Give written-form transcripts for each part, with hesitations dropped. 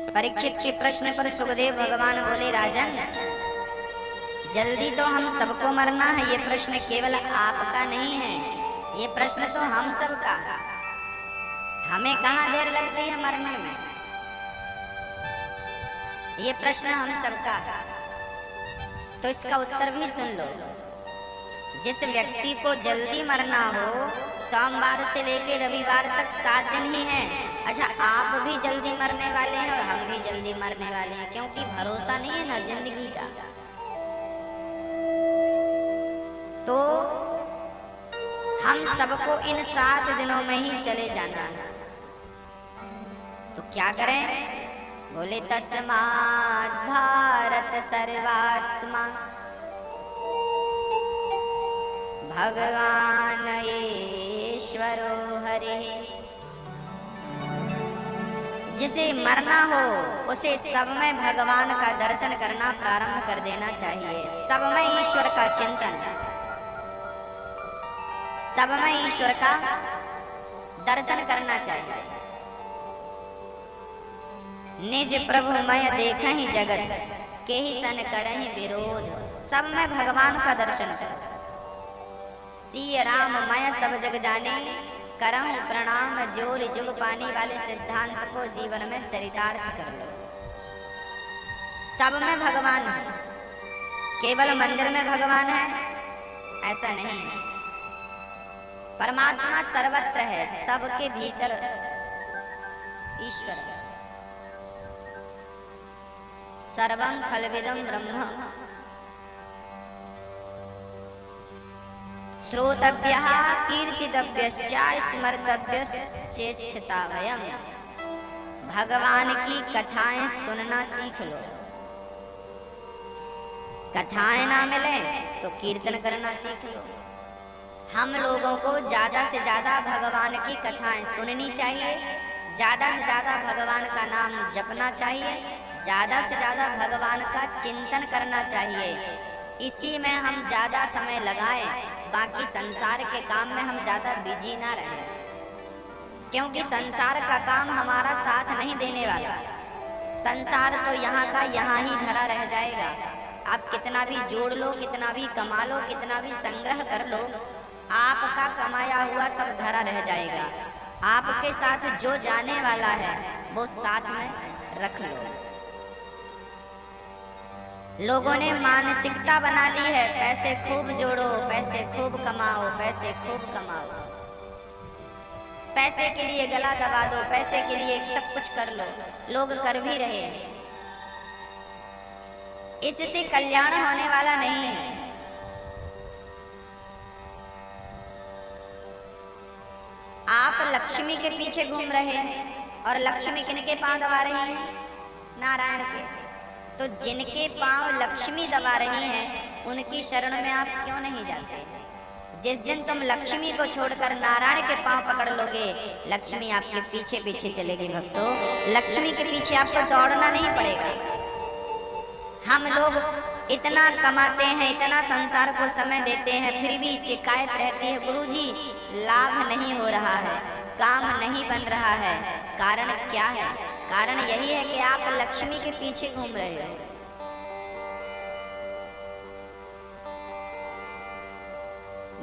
परीक्षित के प्रश्न पर सुखदेव भगवान बोले, राजन जल्दी तो हम सबको मरना है, ये प्रश्न केवल आपका नहीं है, ये प्रश्न तो हम सबका। हमें कहाँ देर लगती है मरने में, ये प्रश्न हम सबका। तो इसका उत्तर भी सुन लो। जिस व्यक्ति को जल्दी मरना हो, सोमवार से लेकर रविवार तक 7 दिन ही हैं। अच्छा, आप भी जल्दी मरने वाले हैं और हम भी जल्दी मरने वाले हैं, क्योंकि भरोसा नहीं है ना जिंदगी का। तो हम सबको इन 7 दिनों में ही चले जाना है। तो क्या करें? बोले, तस्मात् भारत सर्वात्मा भगवान ईश्वरो हरे। जिसे मरना हो उसे सब में भगवान का दर्शन करना प्रारंभ कर देना चाहिए। सब में ईश्वर का चिंतन, सब में ईश्वर का दर्शन करना चाहिए। निज प्रभु मय देखहि जगत, केहि सन करहि विरोध। सब में भगवान का दर्शन करो। सिय राम मय सब जग जाने, करहु प्रणाम जोर जुग पानी वाले सिद्धांत को जीवन में चरितार्थ कर लो। सब में भगवान है, केवल मंदिर में भगवान है ऐसा नहीं है। परमात्मा सर्वत्र है, सबके भीतर ईश्वर है। सर्वं खलविदं ब्रह्म श्रोतव्यः कीर्तितव्यश्च स्मर्तव्यश्चेच्छताभयम्। भगवान की कथाएं सुनना सीख लो। कथाएं ना मिले तो कीर्तन करना सीख लो। हम लोगों को ज्यादा से ज्यादा भगवान की कथाएं सुननी चाहिए, ज्यादा से ज्यादा भगवान का नाम जपना चाहिए, ज्यादा से ज्यादा भगवान का चिंतन करना चाहिए। इसी में हम ज्यादा समय लगाएं, बाकी संसार के काम में हम ज्यादा बिजी ना रहें, क्योंकि संसार का काम हमारा साथ नहीं देने वाला। संसार तो यहाँ का यहाँ ही धरा रह जाएगा। आप कितना भी जोड़ लो, कितना भी कमा लो, कितना भी संग्रह कर लो, आपका कमाया हुआ सब धरा रह जाएगा। आपके साथ जो जाने वाला है वो साथ में रख लो। लोगों ने मानसिकता बना ली है, पैसे खूब जोड़ो, पैसे खूब कमाओ, पैसे खूब कमाओ, पैसे के लिए गला दबा दो, पैसे के लिए सब कुछ कर लो। लोग कर भी रहे हैं, इससे कल्याण होने वाला नहीं है। आप लक्ष्मी के पीछे घूम रहे हैं और लक्ष्मी किनके पांव दबा रही है? नारायण के। तो जिनके पांव लक्ष्मी दबा रही हैं, उनकी शरण में आप क्यों नहीं जाते? जिस दिन तुम लक्ष्मी को छोड़कर नारायण के पांव पकड़ लोगे, लक्ष्मी आपके पीछे पीछे चलेगी। भक्तों, लक्ष्मी के पीछे आपको दौड़ना नहीं पड़ेगा। हम लोग इतना कमाते हैं, इतना संसार को समय देते हैं, फिर भी शिकायत रहती है, गुरुजी लाभ नहीं हो रहा है, काम नहीं बन रहा है। कारण क्या है? कारण यही है कि आप लक्ष्मी के पीछे घूम रहे हो।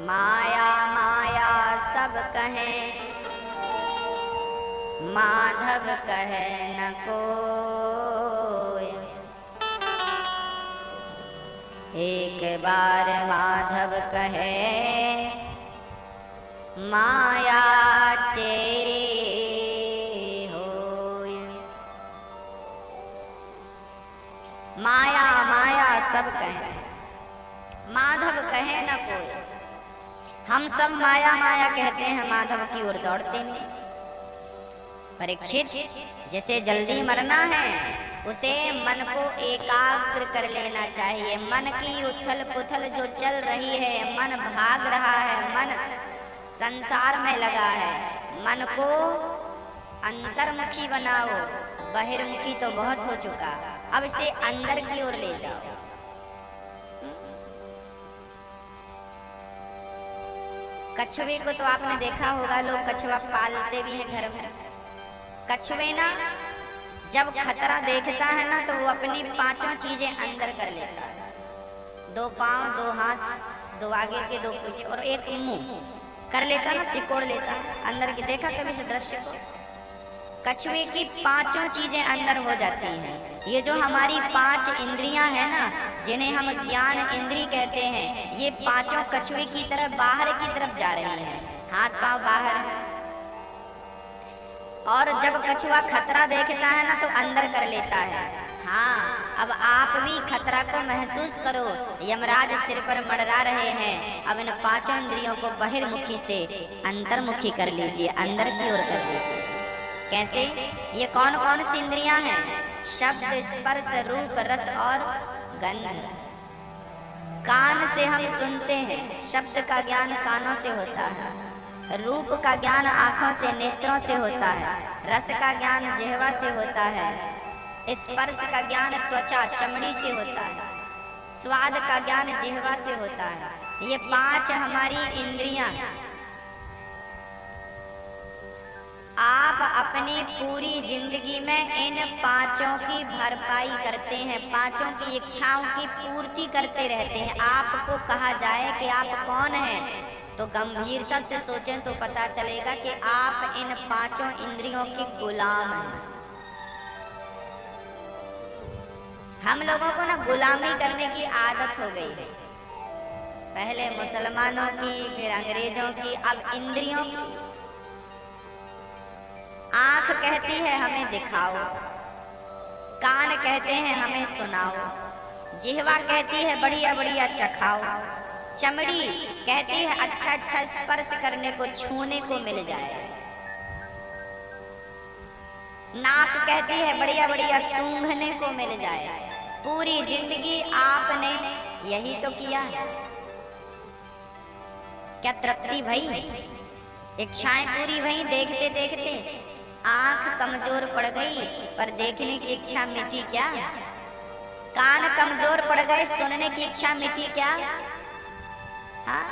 माया माया सब कहें, माधव कहे न कोई। एक बार माधव कहे, माया चेरी होय। माया माया सब कहे, माधव कहे न कोई। हम सब माया माया कहते हैं, माधव की ओर दौड़ते नहीं। परीक्षित, जिसे जल्दी मरना है उसे मन को एकाग्र कर लेना चाहिए। मन की उथल पुथल जो चल रही है, मन भाग रहा है, मन संसार में लगा है, मन को अंतर्मुखी बनाओ। बहिर्मुखी तो बहुत हो चुका, अब इसे अंदर की ओर ले जाओ। कछुए को तो आपने देखा होगा, लोग कछुआ पालते भी हैं घर में। कछुए ना जब खतरा देखता है ना तो वो अपनी पांचों चीजें अंदर कर लेता है। दो पांव, दो हाथ, दो आगे के, दो पीछे और एक मुंह कर लेता ना, सिकोड़ लेता अंदर की। देखा कभी से दृश्य को? कछुए की पांचों चीजें अंदर हो जाती हैं। ये जो हमारी पांच इंद्रियां हैं ना, जिन्हें हम ज्ञान इंद्री कहते हैं, ये पांचों कछुए की तरफ बाहर की तरफ जा रही हैं। हाथ पांव बाहर है। और जब कछुआ खतरा देखता है ना तो अंदर कर लेता है। हाँ, अब आप भी खतरा को महसूस करो। यमराज सिर पर मंडरा रहे हैं। अब इन पांचों इंद्रियों को बहिर्मुखी से अंतर्मुखी कर लीजिए, अंदर की ओर कर लीजिए। कैसे? ये कौन कौन सी इंद्रियां हैं? शब्द, स्पर्श, रूप, रस और गंध। कान से हम सुनते हैं, शब्द का ज्ञान कानों से होता है, रूप का ज्ञान आंखों से, नेत्रों से होता है, रस का ज्ञान जिह्वा से होता है, स्पर्श का ज्ञान त्वचा चमड़ी से होता है, स्वाद का ज्ञान जिह्वा से होता है। ये पांच हमारी इंद्रियां। आप अपनी पूरी जिंदगी में इन पांचों की भरपाई करते हैं, पांचों की इच्छाओं की पूर्ति करते रहते हैं। आपको कहा जाए कि आप कौन हैं तो गंभीरता से सोचें तो पता चलेगा कि आप इन पांचों इंद्रियों के गुलाम हैं। हम लोगों को ना गुलामी करने की आदत हो गई है। पहले मुसलमानों की, फिर अंग्रेजों की, अब इंद्रियों की। आंख कहती है हमें दिखाओ, कान कहते हैं हमें सुनाओ, जिह्वा कहती है बढ़िया बढ़िया चखाओ, चमड़ी कहती है अच्छा अच्छा स्पर्श करने को, छूने को मिल जाए, नाक कहती है बढ़िया बढ़िया सूंघने को मिल जाए। पूरी जिंदगी आपने यही तो किया है। क्या तृप्ति भई? इच्छाएं पूरी भई? देखते देखते आंख कमजोर पड़ गई पर देखने की इच्छा मिटी क्या? कान कमजोर पड़ गए, सुनने की इच्छा मिटी क्या? हाँ,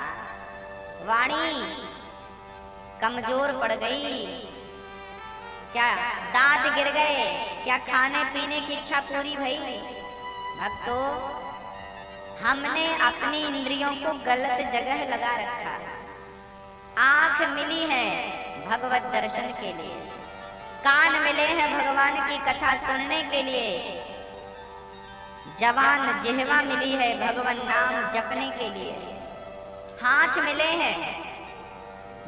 वाणी कमजोर पड़ गई क्या? दांत गिर गए क्या? खाने पीने की इच्छा पूरी भई? भक्तों, हमने अपनी इंद्रियों को गलत जगह लगा रखा। आंख मिली है भगवत दर्शन के लिए, कान मिले हैं भगवान की कथा सुनने के लिए, जवान जिह्वा मिली है भगवान नाम जपने के लिए, हाथ मिले हैं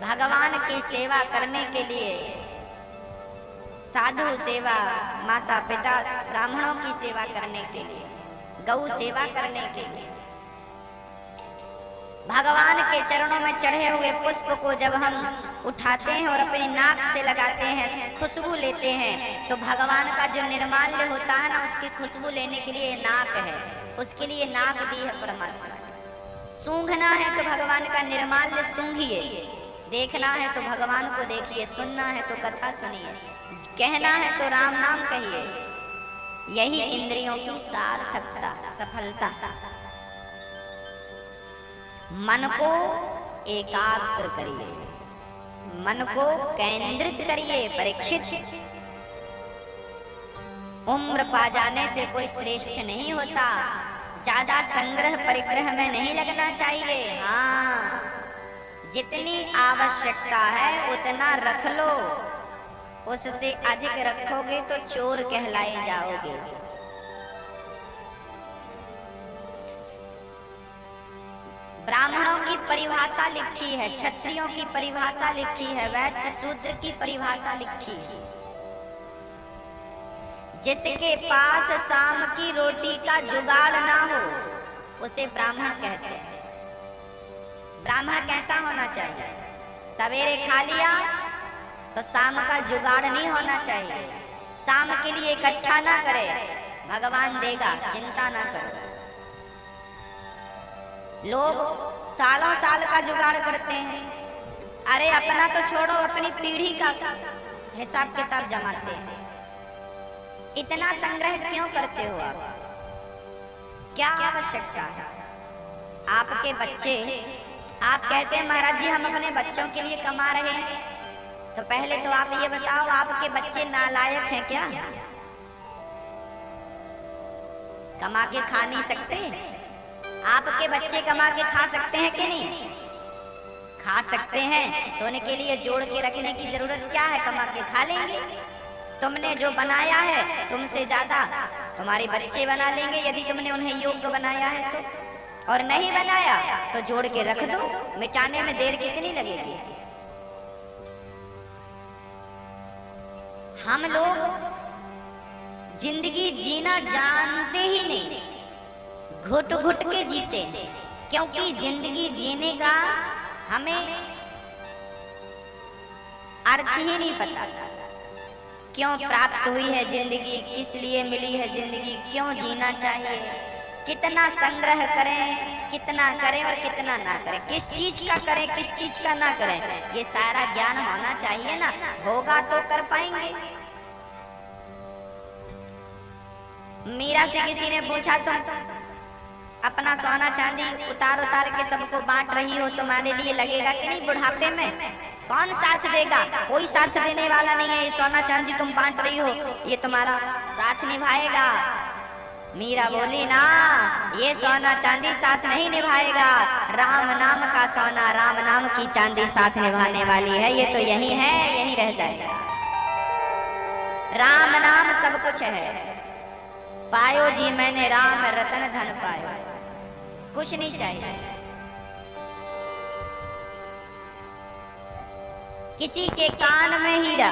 भगवान की सेवा करने के लिए, साधु सेवा, माता पिता ब्राह्मणों की सेवा करने के लिए, गौ सेवा करने के लिए। भगवान के चरणों में चढ़े हुए पुष्प को जब हम उठाते हैं और अपनी नाक से लगाते हैं, खुशबू लेते हैं, तो भगवान का जो निर्माल्य होता है ना, उसकी खुशबू लेने के लिए नाक है, उसके लिए नाक दी है परमात्मा। सूंघना है तो भगवान का निर्माल्य सूंघिए, देखना है तो भगवान को देखिए, सुनना है तो कथा सुनिए, कहना है तो राम नाम कहिए। यही इंद्रियों की सार्थकता, सफलता। मन को एकाग्र करिए, मन को केंद्रित करिए। परीक्षित, उम्र पा जाने से कोई श्रेष्ठ नहीं होता, ज्यादा संग्रह परिग्रह में नहीं लगना चाहिए। हाँ, जितनी आवश्यकता है उतना रख लो, उससे अधिक रखोगे तो चोर कहलाए जाओगे। ब्राह्मणों की परिभाषा लिखी है, क्षत्रियों की परिभाषा लिखी है, वैश्य शूद्र की परिभाषा लिखी है। जिसके पास शाम की रोटी का जुगाड़ ना हो उसे ब्राह्मण कहते हैं। ब्राह्मण कैसा होना चाहिए? सवेरे खा लिया तो शाम का जुगाड़ नहीं होना चाहिए। शाम के लिए इकट्ठा ना करे, भगवान देगा, चिंता ना करो। लोग सालों साल का जुगाड़ करते हैं, अरे अपना तो छोड़ो, अपनी पीढ़ी का हिसाब किताब जमाते हैं। इतना संग्रह क्यों करते हो आप? क्या आवश्यकता है? आपके बच्चे, आप कहते हैं महाराज जी हम अपने बच्चों के लिए कमा रहे हैं, तो पहले तो आप ये बताओ आपके बच्चे नालायक हैं क्या? कमा के खा नहीं सकते? आपके बच्चे कमा के खा सकते हैं कि नहीं? खा सकते हैं। तो उनके लिए जोड़ के रखने की जरूरत क्या है? कमा के खा लेंगे। तुमने जो बनाया है तुमसे ज्यादा तुम्हारे बच्चे बना लेंगे यदि तुमने उन्हें योग्य बनाया है तो, और नहीं बनाया तो जोड़ के रख दो, मिटाने में देर कितनी लगेगी? हम लोग जिंदगी जीना जानते ही नहीं, घुट घुट के जीते हैं, क्योंकि जिंदगी जीने का हमें अर्थ ही नहीं पता। क्यों प्राप्त हुई है जिंदगी, किस लिए मिली है जिंदगी, क्यों जीना चाहिए, कितना संग्रह करें, कितना करें और कितना ना करें, किस चीज का करें, किस चीज का ना करें, ये सारा ज्ञान होना चाहिए ना। होगा तो कर पाएंगे। मीरा से किसी ने पूछा तुम अपना सोना चांदी उतार उतार के सबको बांट रही हो, तुम्हारे लिए लगेगा कि नहीं बुढ़ापे में? कौन साथ देगा? कोई साथ देने वाला नहीं है। ये सोना चांदी तुम बांट रही हो, ये तुम्हारा साथ निभाएगा? मीरा बोली ना, ये सोना चांदी साथ नहीं निभाएगा। राम नाम का सोना, राम नाम की चांदी साथ निभाने वाली है। ये तो यही है, यही रह जाएगा। राम नाम सब कुछ है। पायो जी मैंने राम रतन धन पायो, कुछ नहीं चाहिए। किसी के कान में हीरा,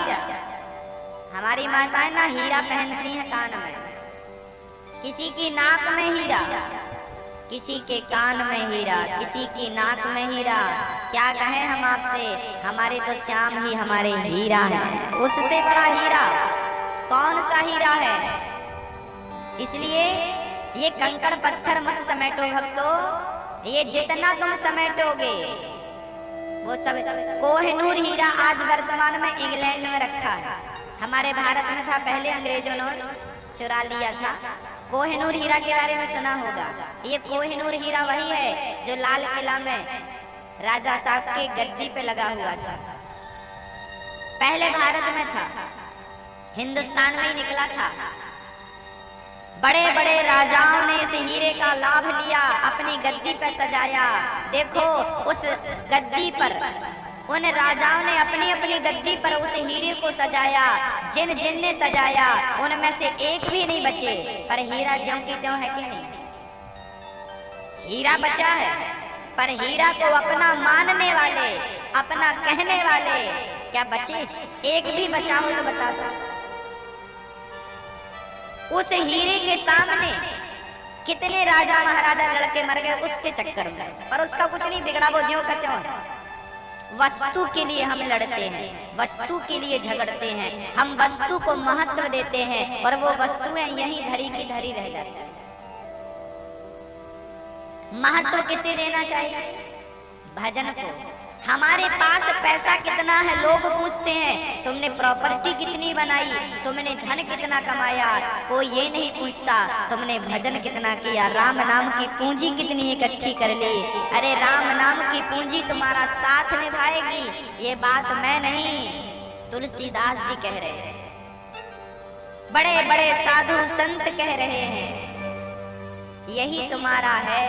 हमारी माताएं ना हीरा पहनती हैं कान में, किसी की नाक में हीरा, किसी के कान में हीरा, किसी की नाक में हीरा। क्या कहें हम आपसे, हमारे तो श्याम ही हमारे हीरा है। उससे बड़ा हीरा कौन सा हीरा है? इसलिए ये कंकड़ पत्थर मत समेटो भक्तों, ये जितना तुम समेटोगे वो सब। कोहिनूर हीरा आज वर्तमान में इंग्लैंड में रखा है, हमारे भारत में था, पहले अंग्रेजों ने चुरा लिया था। कोहिनूर हीरा के बारे में सुना होगा। ये कोहिनूर हीरा वही है जो लाल किला में राजा साहब के गद्दी पे लगा हुआ था। पहले भारत में था, हिंदुस्तान में ही निकला था। बड़े बड़े राजाओं ने इस हीरे का लाभ लिया, अपनी गद्दी पर सजाया। देखो उस गद्दी पर उन राजाओं ने अपनी अपनी गद्दी पर उस हीरे को सजाया। जिन जिन ने सजाया उनमें से एक भी नहीं बचे, पर हीरा ज्यों की त्यों है कि नहीं? हीरा बचा है, पर हीरा को अपना मानने वाले, अपना कहने वाले क्या बचे? एक भी बचा हो तो बता दो। उस हीरे के सामने कितने राजा महाराजा लड़के मर गए उसके चक्कर में, पर उसका कुछ नहीं बिगड़ा, वो ज्यों का त्यों है। वस्तु के लिए हम लड़ते हैं, वस्तु के लिए झगड़ते हैं, हम वस्तु को महत्व देते हैं और वो वस्तुएं यहीं धरी की धरी रह जाती हैं। महत्व किसे देना चाहिए? भजन को। हमारे पास पैसा कितना है लोग पूछते हैं, तुमने प्रॉपर्टी कितनी बनाई, तुमने धन कितना कमाया, कोई ये नहीं पूछता तुमने भजन कितना किया, राम नाम की पूंजी कितनी इकट्ठी कर ली। अरे राम नाम की पूंजी तुम्हारा साथ निभाएगी, ये बात मैं नहीं, तुलसीदास जी कह रहे हैं, बड़े बड़े साधु संत कह रहे हैं, यही तुम्हारा है,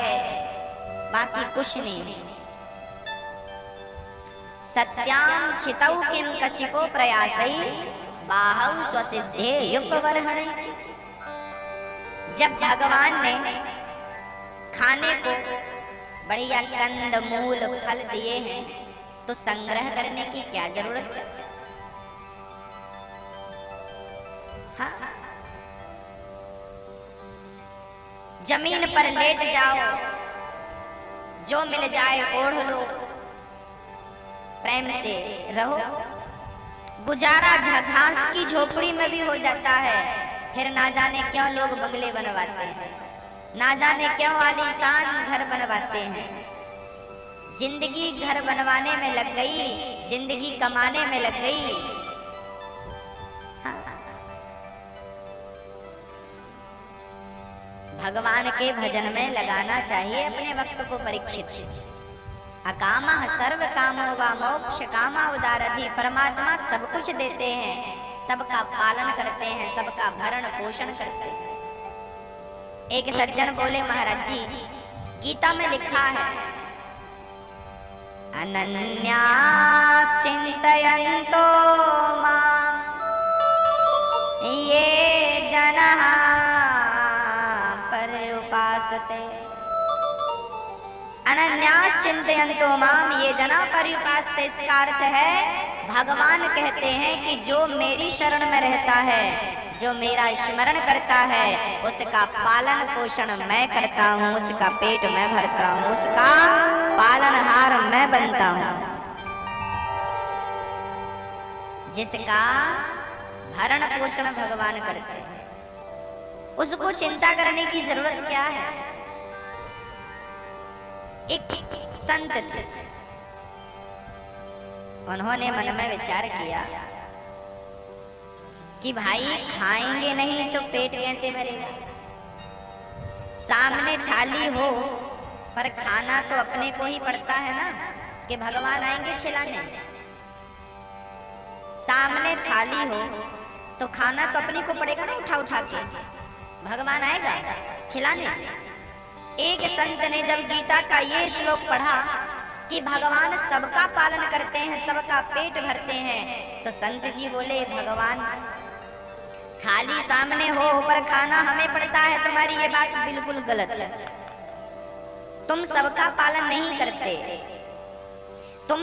बाकी कुछ नहीं। सत्याम छितौ किम कशिको प्रयासै बाहु स्वसिद्धे युपवर्हणै। जब भगवान ने खाने को बढ़िया कंद मूल फल दिए हैं तो संग्रह करने की क्या जरूरत है? हाँ, जमीन पर लेट जाओ, जो मिल जाए ओढ़ लो, प्रेम से रहो। गुजारा घास की झोपड़ी में भी हो जाता है, फिर ना जाने क्यों लोग बंगले बनवाते हैं, ना जाने क्यों आलीशान घर बनवाते हैं। जिंदगी घर बनवाने में लग गई, जिंदगी कमाने में लग गई। हाँ। भगवान के भजन में लगाना चाहिए अपने वक्त को परीक्षित। अकामा सर्व कामो वा मोक्ष कामा उदारधि। परमात्मा सब कुछ देते हैं, सबका पालन करते हैं, सबका भरण पोषण करते हैं। एक सज्जन बोले, महाराज जी गीता में लिखा है, अनन्यास चिंतयन्तो मां ये जनः पर्युपासते। अनन्यास चिंतयन्तो माम ये जना पर्युपासते, इसका अर्थ है भगवान कहते हैं कि जो मेरी शरण में रहता है, जो मेरा स्मरण करता है, उसका पालन पोषण मैं करता हूँ, उसका पेट मैं भरता हूँ, उसका पालनहार मैं बनता हूँ। जिसका भरण पोषण भगवान करते हैं, उसको चिंता करने की जरूरत क्या है। एक संत थे, उन्होंने मन में विचार किया कि भाई खाएंगे नहीं तो पेट कैसे भरेगा। सामने थाली हो पर खाना तो अपने को ही पड़ता है ना, कि भगवान आएंगे खिलाने। सामने थाली हो तो खाना तो अपने को पड़ेगा ना, उठा उठा के। भगवान आएगा खिलाने। एक संत ने जब गीता का ये श्लोक पढ़ा कि भगवान सबका पालन करते हैं, सबका पेट भरते हैं, तो संत जी बोले, भगवान थाली सामने हो पर खाना हमें पड़ता है, तुम्हारी ये बात बिल्कुल गलत है। तुम सबका पालन नहीं करते, तुम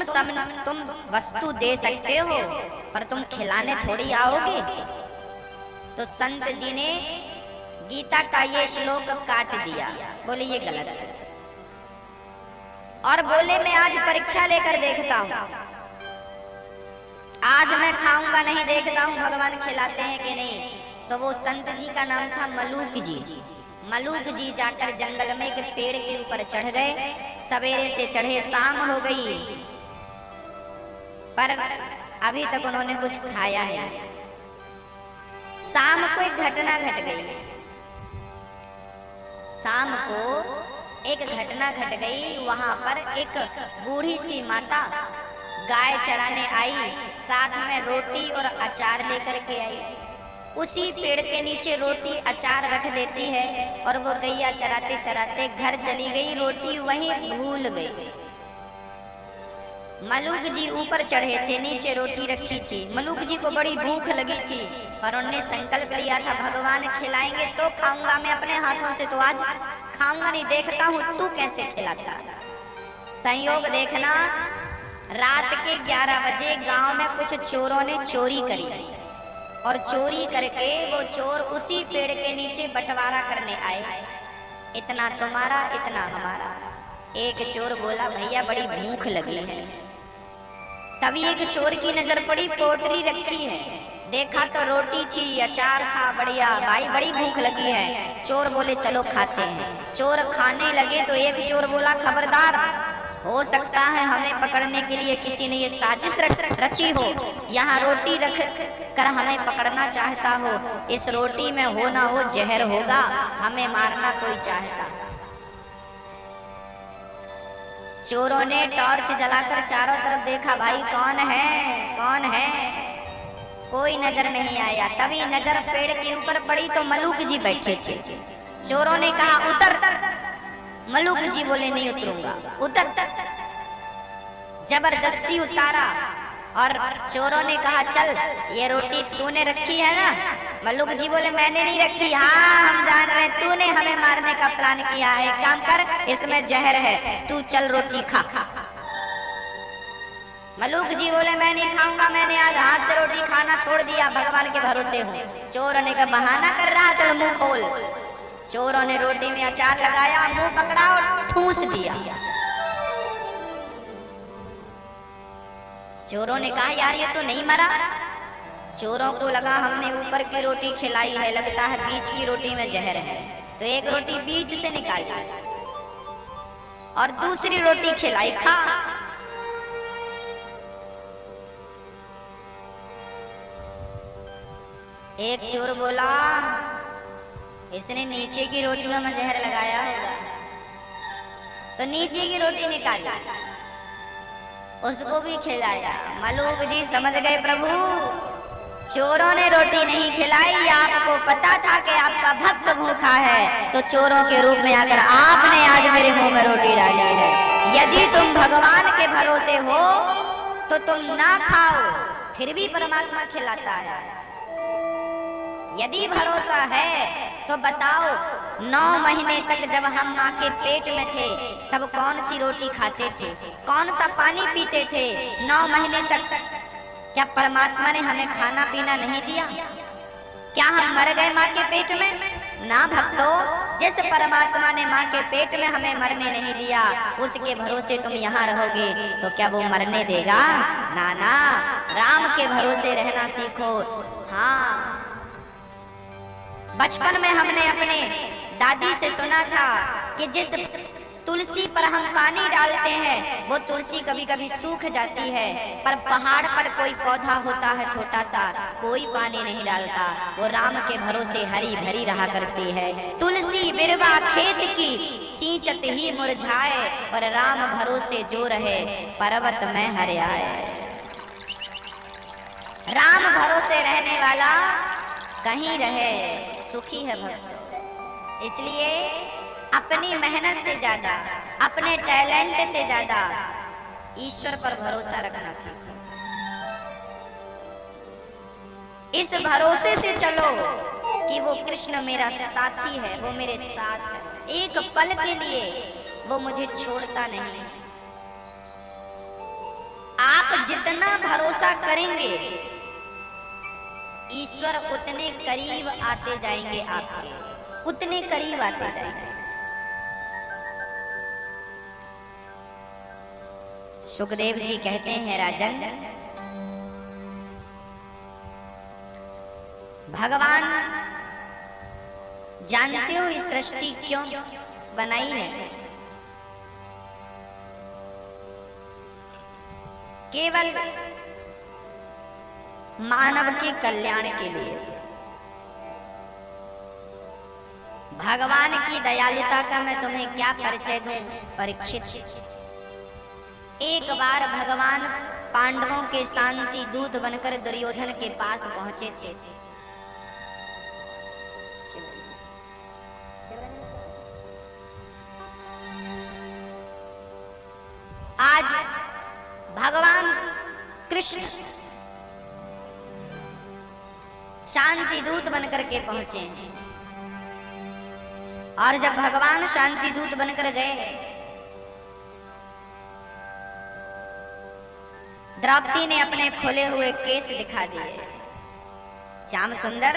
वस्तु दे सकते हो पर तुम खिलाने थोड़ी आओगे। तो संत जी ने गीता का ये श्लोक काट दिया, बोले ये गलत है। और बोले मैं आज परीक्षा लेकर देखता हूं, आज मैं खाऊंगा नहीं, देखता हूं भगवान खिलाते हैं कि नहीं। तो वो संत जी का नाम था मलूक जी। मलूक जी जाकर जंगल में एक पेड़ के ऊपर चढ़ गए। सवेरे से चढ़े, शाम हो गई पर अभी तक उन्होंने कुछ खाया नहीं। शाम को एक घटना घट गई। शाम को एक घटना घट गई। वहां पर एक बूढ़ी सी माता गाय चराने आई, साथ में रोटी और अचार लेकर के आई। उसी पेड़ के नीचे रोटी अचार रख देती है और वो गैया चराते चराते घर चली गई, रोटी वहीं भूल गई। मलूक जी ऊपर चढ़े थे, नीचे रोटी रखी थी। मलूक जी को बड़ी भूख लगी थी और उन्होंने संकल्प लिया था, भगवान खिलाएंगे तो खाऊंगा, मैं अपने हाथों से तो आज खाऊंगा नहीं, देखता हूँ तू कैसे खिलाता। संयोग देखना, रात के 11 बजे गांव में कुछ चोरों ने चोरी करी और चोरी करके वो चोर उसी पेड़ के नीचे बंटवारा करने आए, इतना तुम्हारा इतना हमारा। एक चोर बोला, भैया बड़ी भूख लगी है। तभी एक चोर की नजर पड़ी, पोटली रखी है, देखा तो रोटी थी, अचार था, बढ़िया। भाई बड़ी भूख लगी है। चोर बोले चलो खाते हैं। चोर खाने लगे तो एक चोर बोला, खबरदार, हो सकता है हमें पकड़ने के लिए किसी ने ये साजिश रची हो, यहाँ रोटी रख कर हमें पकड़ना चाहता हो। इस रोटी में हो ना हो जहर होगा, हमें मारना कोई चाहता। चोरों ने टॉर्च जलाकर चारों तरफ देखा, भाई कौन है कौन है, कोई नजर नहीं आया। तभी नजर पेड़ के ऊपर पड़ी तो मलूक जी बैठे थे। चोरों ने कहा उतर। मलूक जी बोले नहीं उतरूंगा, उतर। जबरदस्ती उतारा और चोरों ने कहा चल, ये रोटी तूने रखी है ना। मलूक जी बोले मैंने नहीं रखी। हाँ हम जान रहे, तूने हमें मारने का प्लान किया है। काम कर, इसमें जहर है, तू चल रोटी खा। मलूक जी बोले मैं नहीं खाऊंगा, मैंने आज हाथ से रोटी खाना छोड़ दिया, भगवान के भरोसे हूँ। चोर ने कहा बहाना कर रहा, चल मुंह खोल। चोरों ने रोटी में अचार लगाया, मुंह पकड़ा और ठूस दिया। चोरों ने कहा यार ये तो नहीं मरा। चोरों को लगा हमने ऊपर की रोटी खिलाई है, लगता है बीच की रोटी में जहर है। तो एक रोटी बीच से निकाली और दूसरी रोटी खिलाई, खा। एक चोर बोला इसने नीचे की रोटियों में जहर लगाया होगा, तो नीचे की रोटी निकाली, उसको भी खिलाया। मलूक जी समझ गए प्रभु चोरों ने रोटी नहीं खिलाई, आपको पता था कि आपका भक्त भूखा है तो चोरों के रूप में आकर आपने आज मेरे मुंह में रोटी डाली है। यदि तुम भगवान के भरोसे हो तो तुम ना खाओ, फिर भी परमात्मा खिलाता है। यदि भरोसा है तो बताओ, 9 महीने तक जब हम माँ के पेट में थे तब कौन सी रोटी खाते थे, कौन सा पानी पीते थे? 9 महीने तक क्या परमात्मा ने हमें खाना पीना नहीं दिया? क्या हम मर गए माँ के पेट में? ना भक्तों, जिस परमात्मा ने माँ के पेट में हमें मरने नहीं दिया, उसके भरोसे तुम यहाँ रहोगे तो क्या वो मरने देगा? ना ना, राम के भरोसे रहना सीखो। हाँ, बचपन में हमने अपने दादी से सुना था कि जिस तुलसी पर हम पानी डालते हैं वो तुलसी कभी कभी सूख जाती है, पर पहाड़ पर कोई पौधा होता है छोटा सा, कोई पानी नहीं डालता, वो राम के भरोसे हरी भरी रहा करती है। तुलसी बिरवा खेत की सींचत ही मुरझाए, पर राम भरोसे जो रहे पर्वत में हरियाए। राम भरोसे रहने वाला कहीं रहे सुखी है भक्त। इसलिए अपनी मेहनत से ज्यादा, अपने टैलेंट से ज्यादा ईश्वर पर भरोसा रखना सीखो। इस भरोसे से चलो कि वो कृष्ण मेरा साथी है, वो मेरे साथ है, एक पल के लिए वो मुझे छोड़ता नहीं। आप जितना भरोसा करेंगे ईश्वर उतने करीब आते जाएंगे, आपके उतने करीब आते जाएंगे। सुखदेव जी कहते हैं, राजन, भगवान जानते हो इस सृष्टि क्यों बनाई है? केवल मानव के कल्याण के लिए। भगवान की दयालुता का मैं तुम्हें क्या परिचय दूं परीक्षित। एक बार भगवान पांडवों के शांति दूत बनकर दुर्योधन के पास पहुंचे थे। आज भगवान कृष्ण शांति दूत बनकर के पहुंचे, और जब भगवान शांति दूत बनकर गए, द्रौपदी ने अपने खुले हुए केस दिखा दिए। श्याम सुंदर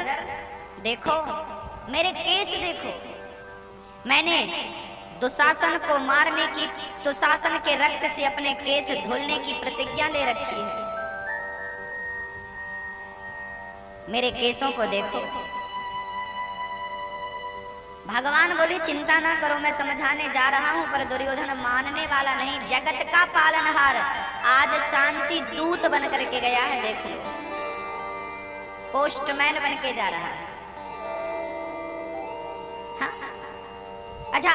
देखो, मेरे केस देखो, मैंने दुशासन को मारने की, दुशासन के रक्त से अपने केस धुलने की प्रतिज्ञा ले रखी है। मेरे केसों को देखो। भगवान बोले, चिंता ना करो, मैं समझाने जा रहा हूं, पर दुर्योधन मानने वाला नहीं। जगत का पालनहार आज शांति दूत बन करके गया है, देखो, पोस्टमैन बन के जा रहा है। हाँ? अच्छा,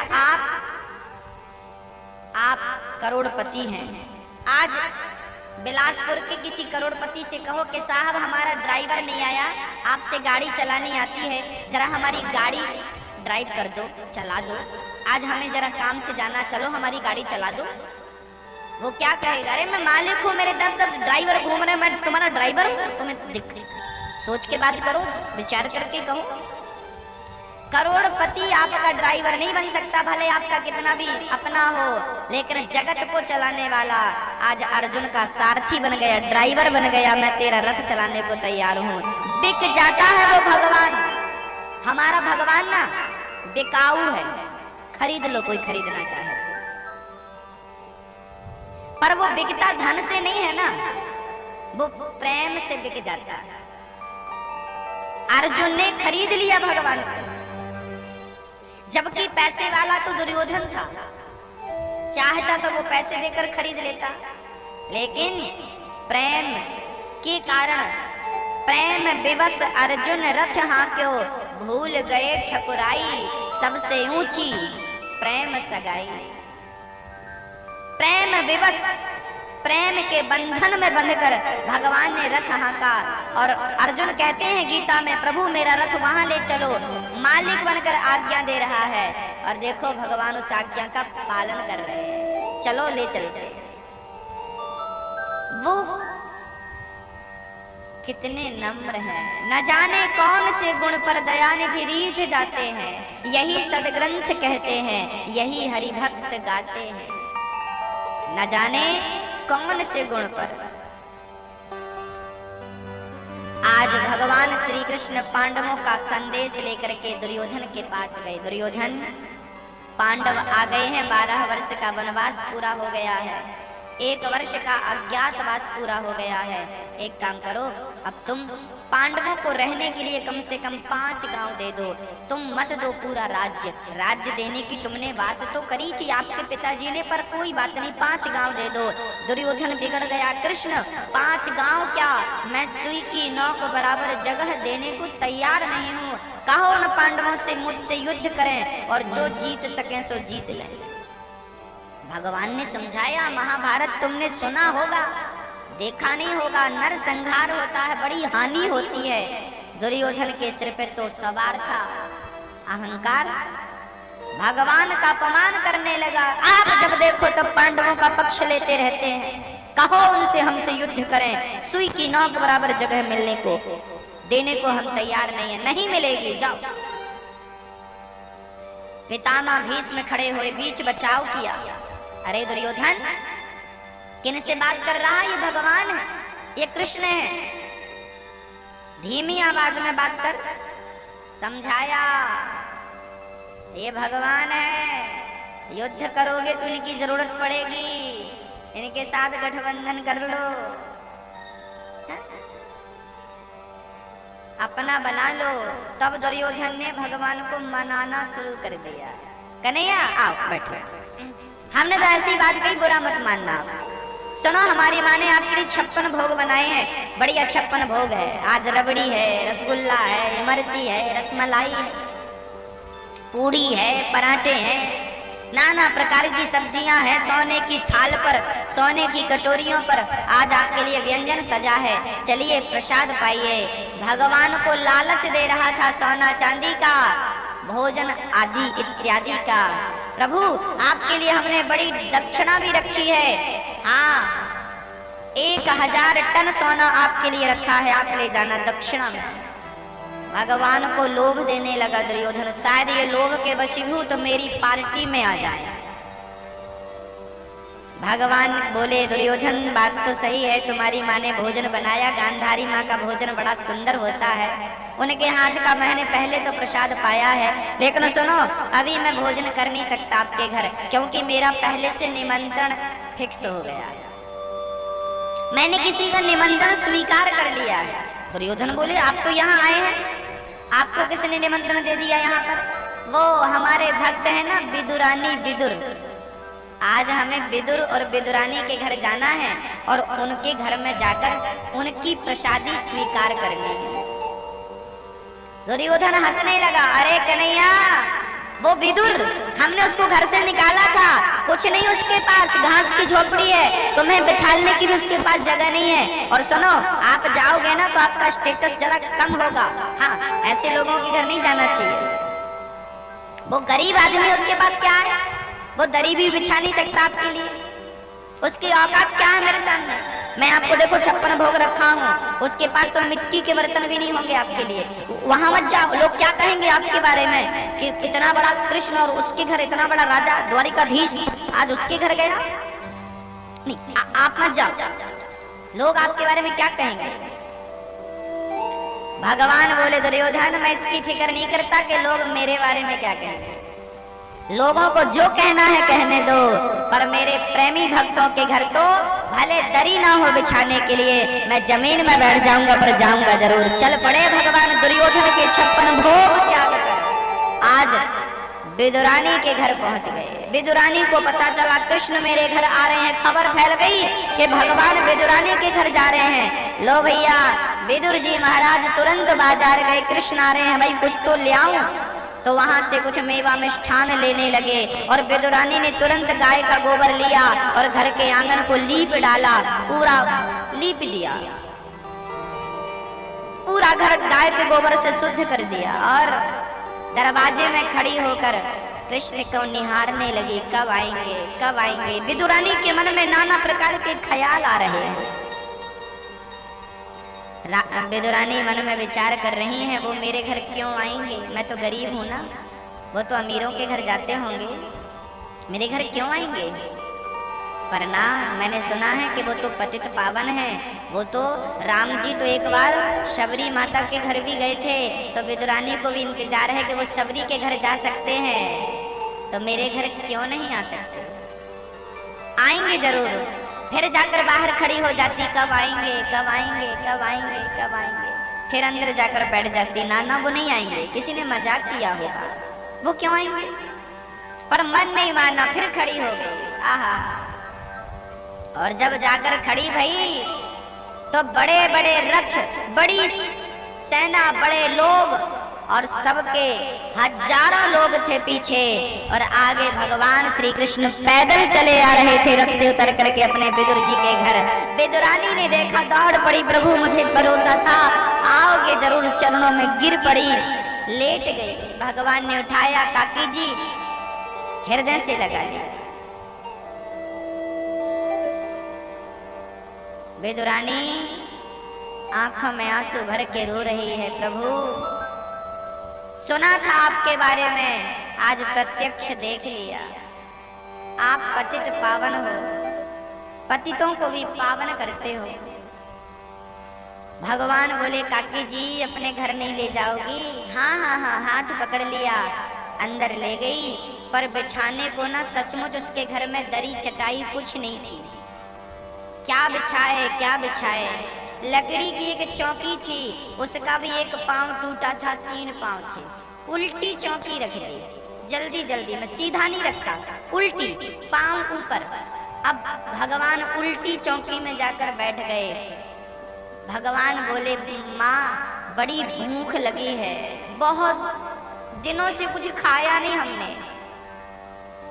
आप करोड़पति हैं। आज बिलासपुर के किसी करोड़पति से कहो कि साहब हमारा ड्राइवर नहीं आया, आपसे गाड़ी चलानी आती है, जरा हमारी गाड़ी ड्राइव कर दो, चला दो, आज हमें जरा काम से जाना, चलो हमारी गाड़ी चला दो। वो क्या कहेगा? अरे मैं मालिक हूँ, मेरे 10-10 ड्राइवर घूम रहे हैं, मैं तुम्हारा ड्राइवर हूँ? तुम्हें सोच के बात करो, विचार करके कहो। करोड़पति आपका ड्राइवर नहीं बन सकता, भले आपका कितना भी अपना हो, लेकिन जगत को चलाने वाला आज अर्जुन का सारथी बन गया, ड्राइवर बन गया। मैं तेरा रथ चलाने को तैयार हूँ। बिक जाता है वो भगवान। हमारा भगवान ना बिकाऊ है, खरीद लो कोई खरीदना चाहे तो, पर वो बिकता धन से नहीं है ना, वो प्रेम से बिक जाता है। अर्जुन ने खरीद लिया भगवान को, जबकि पैसे वाला तो दुर्योधन था, चाहता तो वो पैसे देकर खरीद लेता, लेकिन प्रेम के कारण, प्रेम विवश अर्जुन रथ हाँक्यो, भूल गए ठकुराई, सबसे ऊंची प्रेम सगाई। प्रेम विवश, प्रेम के बंधन में बंधकर भगवान ने रथ हाँका, और अर्जुन कहते हैं गीता में, प्रभु मेरा रथ वहां ले चलो, मालिक बनकर आज्ञा दे रहा है और देखो भगवान उस आज्ञा का पालन कर रहे हैं। चलो ले चलते। वो कितने नम्र हैं, न जाने कौन से गुण पर दयानिधि रीझ जाते हैं। यही सदग्रंथ कहते हैं, यही हरि भक्त गाते हैं। न जाने कौन से गुण पर। आज भगवान श्री कृष्ण पांडवों का संदेश लेकर के दुर्योधन के पास गए। दुर्योधन, पांडव आ गए हैं, 12 वर्ष का वनवास पूरा हो गया है, 1 वर्ष का अज्ञातवास पूरा हो गया है। एक काम करो, अब तुम पांडवों को रहने के लिए कम से कम 5 गांव दे दो। तुम मत दो पूरा राज्य, राज्य देने की तुमने बात तो करी थी आपके पिताजी ने, पर कोई बात नहीं, 5 गांव दे दो। दुर्योधन बिगड़ गया। कृष्ण, 5 गांव क्या, मैं सुई की नोक बराबर जगह देने को तैयार नहीं हूँ। कहो न पांडवों से मुझसे युद्ध करें और जो जीत सकें सो जीत लें। भगवान ने समझाया, महाभारत तुमने सुना होगा, देखा नहीं होगा, नर संहार होता है, बड़ी हानि होती है। दुर्योधन के सिर पे तो सवार था अहंकार, भगवान का अपमान करने लगा। आप जब देखो तब पांडवों का पक्ष लेते रहते हैं, कहो उनसे हमसे युद्ध करें, सुई की नोक बराबर जगह मिलने को देने को हम तैयार नहीं है। नहीं मिलेगी, जाओ। पितामह भीष्म खड़े हुए, बीच बचाव किया। अरे दुर्योधन, किन से बात कर रहा है? ये भगवान है, ये कृष्ण है, धीमी आवाज में बात कर। समझाया, ये भगवान है, युद्ध करोगे तो इनकी जरूरत पड़ेगी, इनके साथ गठबंधन कर लो, अपना बना लो। तब दुर्योधन ने भगवान को मनाना शुरू कर दिया। कन्हैया आओ बैठो, हमने तो ऐसी बात कही, बुरा मत मानना। सुनो, हमारी माँ ने आपके लिए 56 भोग बनाए हैं, बढ़िया 56 भोग है। आज रबड़ी है, रसगुल्ला है, इमरती है, रसमलाई है, पूड़ी है, पराठे हैं, नाना प्रकार की सब्जियां हैं। सोने की थाल पर, सोने की कटोरियों पर आज आपके लिए व्यंजन सजा है। चलिए प्रसाद पाइए। भगवान को लालच दे रहा था सोना चांदी का, भोजन आदि इत्यादि का। प्रभु, आपके लिए हमने बड़ी दक्षिणा भी रखी है। हाँ, 1000 टन सोना आपके लिए रखा है, आप ले जाना दक्षिणा में। भगवान को लोभ देने लगा दुर्योधन, शायद ये लोभ के वशीभूत मेरी पार्टी में आ जाए। भगवान बोले, दुर्योधन बात तो सही है, तुम्हारी माँ ने भोजन बनाया, गांधारी माँ का भोजन बड़ा सुंदर होता है, उनके हाथ का मैंने पहले तो प्रसाद पाया है, लेकिन सुनो, अभी मैं भोजन कर नहीं सकता आपके घर, क्योंकि मेरा पहले से निमंत्रण फिक्स हो गया, मैंने किसी का निमंत्रण स्वीकार कर लिया है। दुर्योधन बोले, आप तो यहाँ आए हैं, आपको किसने निमंत्रण दे दिया यहाँ पर? वो हमारे भक्त है ना विदुरानी, विदुर, आज हमें विदुर और विदुरानी के घर जाना है और उनके घर में जाकर उनकी प्रसादी स्वीकार करनी है। दुर्योधन हंसने लगा, अरे कन्हैया, वो विदुर, हमने उसको घर से निकाला था, कुछ नहीं उसके पास, घास की झोपड़ी है, तुम्हें बिठालने की भी उसके पास जगह नहीं है। और सुनो, आप जाओगे ना तो आपका स्टेटस जरा कम होगा। हाँ, ऐसे लोगों के घर नहीं जाना चाहिए। वो गरीब आदमी, उसके पास क्या है? वो दरी भी बिछा नहीं सकता आपके लिए, उसकी औकात क्या है मेरे सामने? मैं आपको देखो 56 भोग रखा हूँ, उसके पास तो मिट्टी के बर्तन भी नहीं होंगे आपके लिए। वहां मत जाओ, लोग क्या कहेंगे आपके बारे में कि इतना बड़ा कृष्ण और उसके घर इतना बड़ा राजा द्वारिकाधीश आज उसके घर गया। नहीं, आप मत जाओ, लोग आपके बारे में क्या कहेंगे। भगवान बोले, दुर्योधन, मैं इसकी फिक्र नहीं करता कि लोग मेरे बारे में क्या कहेंगे, लोगों को जो कहना है कहने दो, पर मेरे प्रेमी भक्तों के घर तो भले दरी ना हो बिछाने के लिए, मैं जमीन में बैठ जाऊंगा पर जाऊंगा जरूर। चल पड़े भगवान दुर्योधन के 56 भोग त्याग कर आज विदुरानी के घर पहुंच गए। विदुरानी को पता चला कृष्ण मेरे घर आ रहे हैं, खबर फैल गई कि भगवान विदुरानी के घर जा रहे हैं। लो भैया, विदुर जी महाराज तुरंत बाजार गए, कृष्ण आ रहे हैं, भाई कुछ तो ले आऊं। तो वहां से कुछ मेवा मिष्ठान लेने लगे और विदुरानी ने तुरंत गाय का गोबर लिया और घर के आंगन को लीप डाला, पूरा लीप दिया, पूरा घर गाय के गोबर से शुद्ध कर दिया। और दरवाजे में खड़ी होकर कृष्ण को निहारने लगी, कब आएंगे कब आएंगे। विदुरानी के मन में नाना प्रकार के ख्याल आ रहे हैं। विदुरानी मन में विचार कर रही हैं, वो मेरे घर क्यों आएंगे, मैं तो गरीब हूं ना, वो तो अमीरों के घर जाते होंगे, मेरे घर क्यों आएंगे। पर ना, मैंने सुना है कि वो तो पतित पावन है, वो तो राम जी तो एक बार शबरी माता के घर भी गए थे, तो विदुरानी को भी इंतजार है कि वो शबरी के घर जा सकते हैं, तो मेरे घर क्यों नहीं आ सकते। आएंगे जरूर। फिर जाकर बाहर खड़ी हो जाती, कब आएंगे कब आएंगे कब आएंगे कब आएंगे। फिर अंदर जाकर बैठ जाती, ना वो नहीं आएंगे, किसी ने मजाक किया होगा, वो क्यों आएंगे। पर मन नहीं माना, फिर खड़ी हो गई। आहा, और जब जाकर खड़ी भई तो बड़े बड़े रथ, बड़ी सेना, बड़े लोग, और सबके हजारों लोग थे पीछे, और आगे भगवान श्री कृष्ण पैदल चले आ रहे थे रथ से उतर करके अपने विदुर जी के घर। विदुरानी ने देखा, दौड़ पड़ी, प्रभु मुझे भरोसा था आओगे जरूर, चरणों में गिर पड़ी, लेट गई। भगवान ने उठाया, काकी जी हृदय से लगा लिया। विदुरानी आंखों में आंसू भर के रो रही है, प्रभु सुना था आपके बारे में, आज प्रत्यक्ष देख लिया। आप पतित पावन हो, पतितों को भी पावन करते हो। भगवान बोले, काकी जी अपने घर नहीं ले जाओगी। हाँ हाँ हाँ, हाथ पकड़ लिया, अंदर ले गई। पर बिछाने को ना सचमुच उसके घर में दरी चटाई कुछ नहीं थी। क्या बिछाए क्या बिछाए, लकड़ी की एक चौकी थी, उसका भी एक पांव टूटा था, 3 पांव थे। उल्टी चौकी रख दी, जल्दी जल्दी में, सीधा नहीं रखा, उल्टी, पांव ऊपर। अब भगवान उल्टी चौकी में जाकर बैठ गए। भगवान बोले, माँ बड़ी भूख लगी है, बहुत दिनों से कुछ खाया नहीं हमने,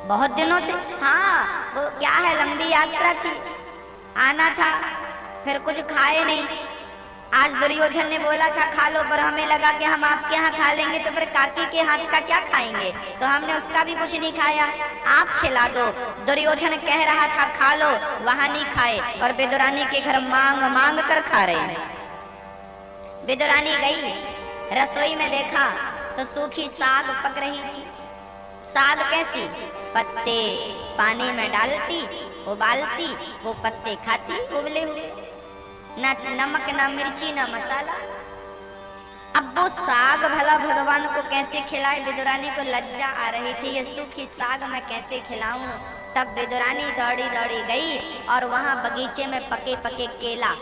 बहुत दिनों से। हाँ वो क्या है, लंबी यात्रा थी, आना था, फिर कुछ खाए नहीं। आज दुर्योधन ने बोला था खा लो, पर हमें लगा कि हम आपके यहाँ खा लेंगे तो फिर काकी के हाथ का क्या खाएंगे, तो हमने उसका भी कुछ नहीं खाया, आप खिला दो। दुर्योधन कह रहा था खा लो, वहां नहीं खाए, और विदुरानी के घर मांग मांग कर खा रहे हैं। विदुरानी गई रसोई में, देखा तो सूखी साग पक रही थी। साग कैसी, पत्ते पानी में डालती, उबालती, वो पत्ते खाती उबले हुए, ना नमक ना मिर्ची ना मसाला। अब वो साग भला भगवान को कैसे खिलाए, विदुरानी को लज्जा आ रही थी, ये सूखी साग मैं कैसे खिलाऊं। तब विदुरानी दौड़ी दौड़ी गई और वहां बगीचे में पके पके केला,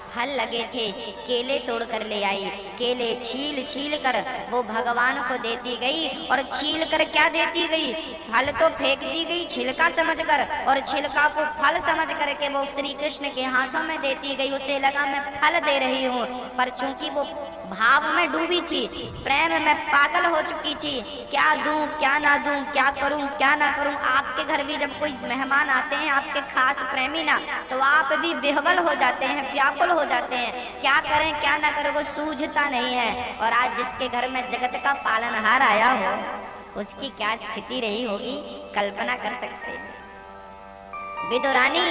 फल लगे थे, केले तोड़ कर ले आई। केले छील छील कर वो भगवान को देती गई, और छील कर क्या देती गई, फल तो फेंक दी गई छिलका समझकर, और छिलका को फल समझ कर के वो श्री कृष्ण के हाथों में देती गई। उसे लगा मैं फल दे रही हूँ, पर चूंकि वो भाव में डूबी थी, प्रेम में पागल हो चुकी थी, क्या दूं क्या ना दूं, क्या करूं क्या ना करूं। आपके घर भी जब कोई मेहमान आते हैं, आपके खास प्रेमी ना, तो आप भी बेहवल हो जाते हैं, व्याकुल हो जाते हैं, क्या करें क्या ना करें वो सूझता नहीं है। और आज जिसके घर में जगत का पालनहार आया हो, उसकी क्या स्थिति रही होगी, कल्पना कर सकते हैं। विदुरानी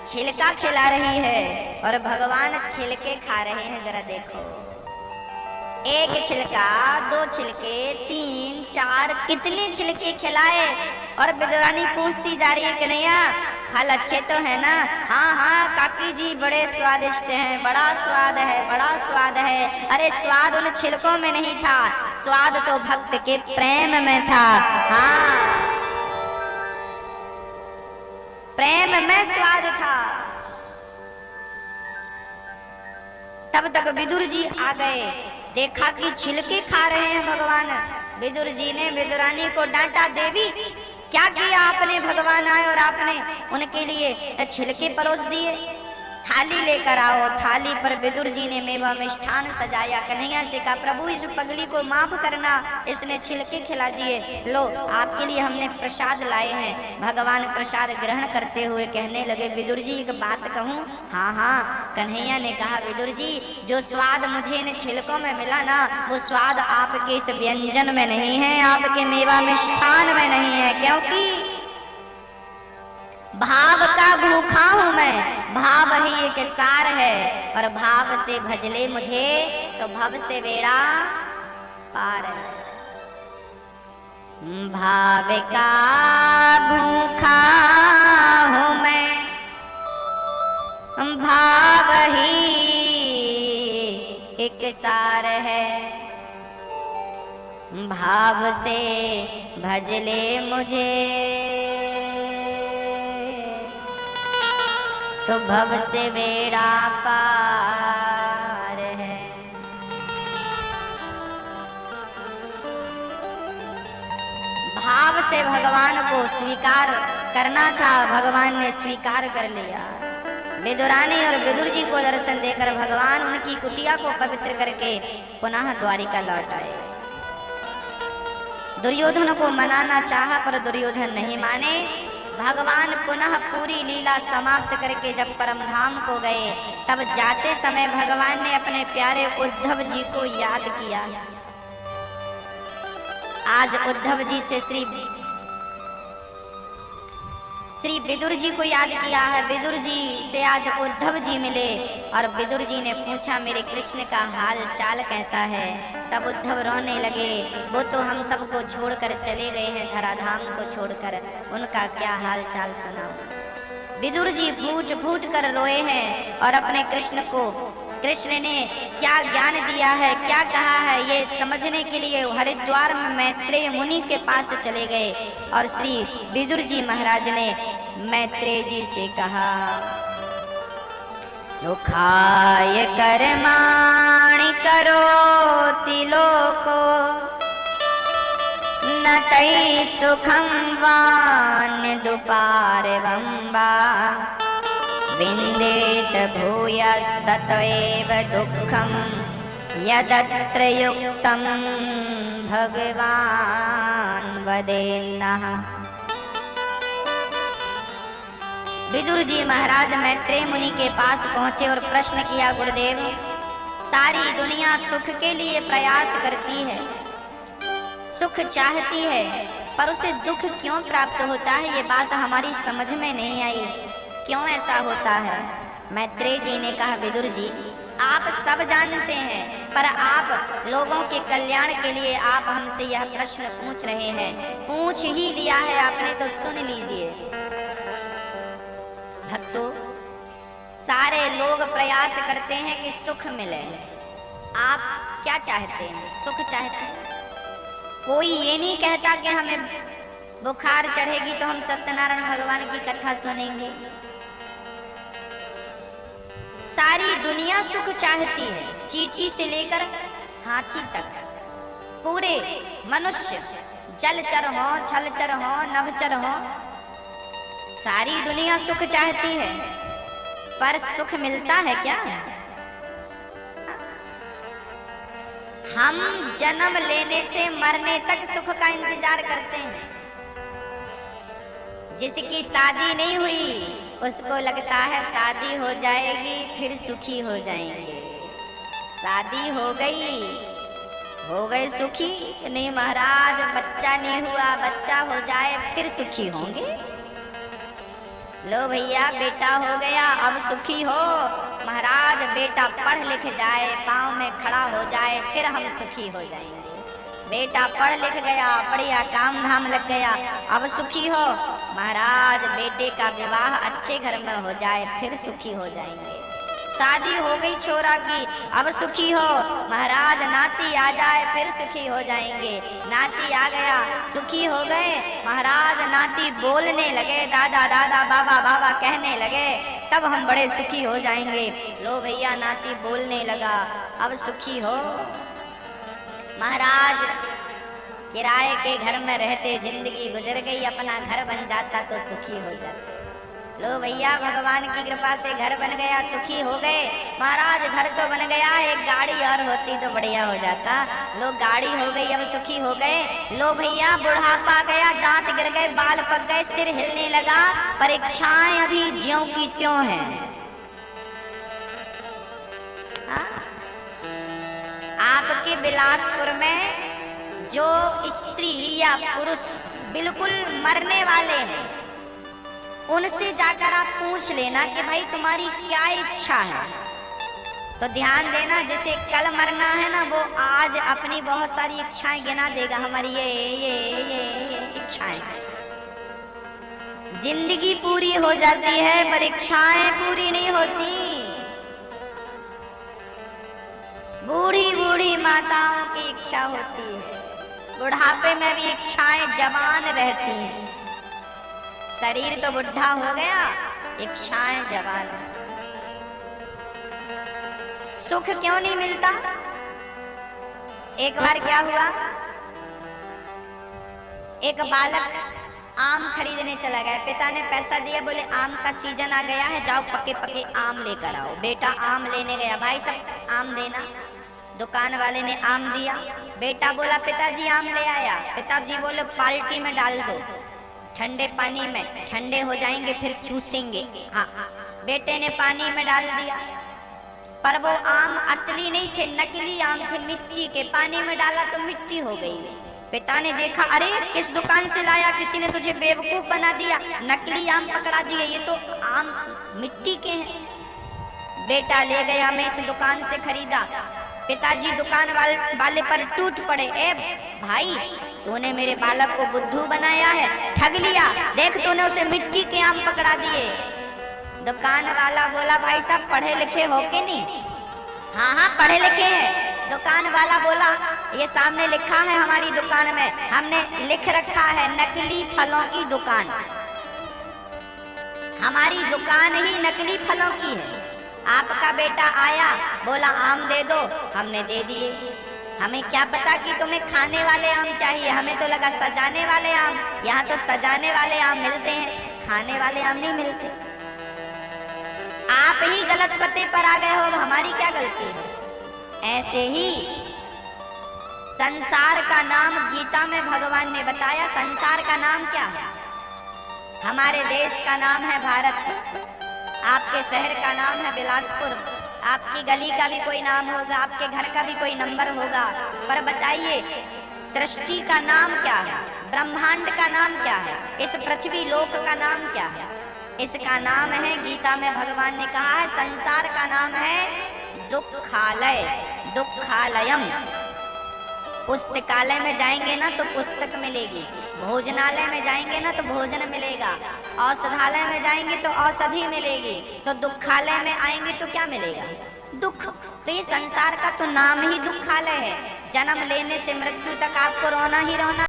छिलका खिला रही है और भगवान छिलके खा रहे हैं, जरा देखो, एक छिलका, 2 छिलके, 3, 4, कितने छिलके खिलाए। और विदुरानी पूछती जा रही है, कन्हैया फल अच्छे तो है ना। हाँ हाँ काकी जी बड़े स्वादिष्ट हैं, बड़ा स्वाद है, बड़ा स्वाद है। अरे स्वाद उन छिलकों में नहीं था, स्वाद तो भक्त के प्रेम में था। हाँ प्रेम में स्वाद था। तब तक विदुर जी आ गए, देखा कि छिलके खा रहे हैं भगवान। विदुर जी ने विदुरानी को डांटा, देवी क्या किया आपने, भगवान आए और आपने उनके लिए छिलके परोस दिए। थाली लेकर आओ। थाली पर विदुर जी ने मेवा मिष्ठान सजाया। कन्हैया से कहा प्रभु इस पगली को माफ करना, इसने छिलके खिला दिए, लो आपके लिए हमने प्रसाद लाए हैं। भगवान प्रसाद ग्रहण करते हुए कहने लगे विदुर जी एक बात कहूँ? हाँ हाँ। कन्हैया ने कहा विदुर जी जो स्वाद मुझे इन छिलकों में मिला ना, वो स्वाद आपके इस व्यंजन में नहीं है, आपके मेवा मिष्ठान में नहीं है, क्योंकि भाव का भूखा हूं मैं, भाव ही एक सार है, और भाव से भजले मुझे तो भव से बेड़ा पार है। भाव का भूखा हूं मैं, भाव ही एक सार है, भाव से भजले मुझे तो भव से बेड़ा पार है। भाव से भगवान को स्वीकार करना था, भगवान ने स्वीकार कर लिया। विदुरानी और विदुर जी को दर्शन देकर भगवान उनकी कुटिया को पवित्र करके पुनः द्वारिका लौट आए। दुर्योधन को मनाना चाहा पर दुर्योधन नहीं माने। भगवान पुनः पूरी लीला समाप्त करके जब परम धाम को गए, तब जाते समय भगवान ने अपने प्यारे उद्धव जी को याद किया। आज उद्धव जी से श्री विदुर जी को याद किया है। विदुर जी से आज उद्धव जी मिले और विदुर जी ने पूछा मेरे कृष्ण का हाल चाल कैसा है। तब उद्धव रोने लगे, वो तो हम सबको छोड़कर चले गए हैं, धराधाम को छोड़कर, उनका क्या हाल चाल सुनाओ। विदुर जी फूट फूट कर रोए हैं और अपने कृष्ण ने क्या ज्ञान दिया है, क्या कहा है, ये समझने के लिए हरिद्वार में मैत्रेय मुनि के पास चले गए। और श्री विदुर जी महाराज ने मैत्रेय जी से कहा सुखाय कर्माणि करोति लोको न तै सुखं वान्य दुपारवंबा विन्देत भूयस्तत्वेव दुःखं यदत्र युक्तं भगवान् वदेन्नः। विदुर जी महाराज मैत्रेय मुनि के पास पहुंचे और प्रश्न किया गुरुदेव, सारी दुनिया सुख के लिए प्रयास करती है, सुख चाहती है, पर उसे दुख क्यों प्राप्त होता है, ये बात हमारी समझ में नहीं आई, क्यों ऐसा होता है। मैत्रेय जी ने कहा विदुर जी आप सब जानते हैं, पर आप लोगों के कल्याण के लिए आप हमसे यह प्रश्न पूछ रहे हैं, पूछ ही लिया है आपने तो सुन लीजिए। भक्तों, सारे लोग प्रयास करते हैं कि सुख मिले, आप क्या चाहते हैं? सुख चाहते हैं। कोई ये नहीं कहता कि हमें बुखार चढ़ेगी तो हम सत्यनारायण भगवान की कथा सुनेंगे। सारी दुनिया सुख चाहती है, चींटी से लेकर हाथी तक, पूरे मनुष्य जलचर हो, थलचर हो, नभचर हो, सारी दुनिया सुख चाहती है, पर सुख मिलता है क्या? हम जन्म लेने से मरने तक सुख का इंतजार करते हैं। जिसकी शादी नहीं हुई उसको लगता है शादी हो जाएगी फिर सुखी हो जाएंगे। शादी हो गए सुखी नहीं महाराज, बच्चा नहीं हुआ, बच्चा हो जाए फिर सुखी होंगे। लो भैया बेटा हो गया अब सुखी हो महाराज, बेटा पढ़ लिख जाए, पाँव में खड़ा हो जाए फिर हम सुखी हो जाएंगे। बेटा पढ़ लिख गया, बढ़िया काम धाम लग गया, अब सुखी हो महाराज, बेटे का विवाह अच्छे घर में हो जाए फिर सुखी हो जाएंगे। शादी हो गई छोरा की, अब सुखी हो महाराज, नाती आ जाए फिर सुखी हो जाएंगे। नाती आ गया, सुखी हो गए महाराज, नाती बोलने लगे, दादा दादा बाबा बाबा कहने लगे, तब हम बड़े सुखी हो जाएंगे। लो भैया नाती बोलने लगा, अब सुखी हो महाराज। किराए के घर में रहते जिंदगी गुजर गई, अपना घर बन जाता तो सुखी हो जाते। लो भैया भगवान की कृपा से घर बन गया, सुखी हो गए। महाराज घर तो बन गया, एक गाड़ी और होती तो बढ़िया हो जाता। लो गाड़ी हो गई, अब सुखी हो गए। लो भैया बुढ़ापा गया, दांत गिर गए, बाल पक गए, सिर हिलने लगा, परीक्षाएं अभी ज्यों की त्यों हैं। आपके बिलासपुर में जो स्त्री या पुरुष बिल्कुल मरने वाले हैं, उनसे जाकर आप पूछ लेना कि भाई तुम्हारी क्या इच्छा है। तो ध्यान देना, जैसे कल मरना है ना, वो आज अपनी बहुत सारी इच्छाएं गिना देगा। हमारी ये इच्छाएं, जिंदगी पूरी हो जाती है पर इच्छाएं पूरी नहीं होती। बूढ़ी बूढ़ी माताओं की इच्छा होती है, बुढ़ापे में भी इच्छाएं जवान रहती हैं। शरीर तो बुढ़ा हो गया, इच्छाएं जवान है। सुख क्यों नहीं मिलता? एक बार क्या हुआ, एक बालक आम खरीदने चला गया। पिता ने पैसा दिया, बोले आम का सीजन आ गया है, जाओ पके पके आम लेकर आओ। बेटा आम लेने गया, भाई सब आम देना। दुकान वाले ने आम दिया, बेटा बोला पिताजी आम ले आया। पिताजी बोले बाल्टी में डाल दो, ठंडे पानी में, ठंडे हो जाएंगे फिर चूसेंगे। हाँ, बेटे ने पानी में डाल दिया, पर वो आम असली नहीं थे, नकली आम थे, मिट्टी के। पानी में डाला तो मिट्टी हो गई। पिता ने देखा, अरे किस दुकान से लाया, किसी ने तुझे बेवकूफ बना दिया, नकली आम पकड़ा दिए, ये तो आम मिट्टी के हैं। बेटा ले गया, मैं इस दुकान से खरीदा। पिताजी दुकान वाले पर टूट पड़े, ए भाई तूने मेरे बालक को बुद्धू बनाया है, ठग लिया, देख तूने उसे मिट्टी के आम पकड़ा दिए। दुकान वाला बोला भाई साहब पढ़े लिखे हो के नहीं? हाँ हाँ पढ़े लिखे हैं। दुकान वाला बोला ये सामने लिखा है हमारी दुकान में, हमने लिख रखा है नकली फलों की दुकान। हमारी दुकान ही नकली फलों की है। आपका बेटा आया, बोला आम दे दो, हमने दे दिए। हमें क्या पता कि तुम्हें खाने वाले आम चाहिए, हमें तो लगा सजाने वाले आम। यहाँ तो सजाने वाले आम मिलते हैं, खाने वाले आम नहीं मिलते। आप ही गलत पते पर आ गए हो, हमारी क्या गलती है। ऐसे ही संसार का नाम गीता में भगवान ने बताया। संसार का नाम क्या है? हमारे देश का नाम है भारत, आपके शहर का नाम है बिलासपुर, आपकी गली का भी कोई नाम होगा, आपके घर का भी कोई नंबर होगा। पर बताइए सृष्टि का नाम क्या है? ब्रह्मांड का नाम क्या है? इस पृथ्वी लोक का नाम क्या है? इसका नाम है, गीता में भगवान ने कहा है, संसार का नाम है दुखालय, दुखालयम। पुस्तकालय में जाएंगे ना तो पुस्तक मिलेगी, भोजनालय में जाएंगे ना तो भोजन मिलेगा, औषधालय में जाएंगे तो औषधि मिलेगी, तो दुखालय में आएंगे तो क्या मिलेगा? दुख। तो ये संसार का तो नाम ही दुखालय है। जन्म लेने से मृत्यु तक आपको रोना ही रोना।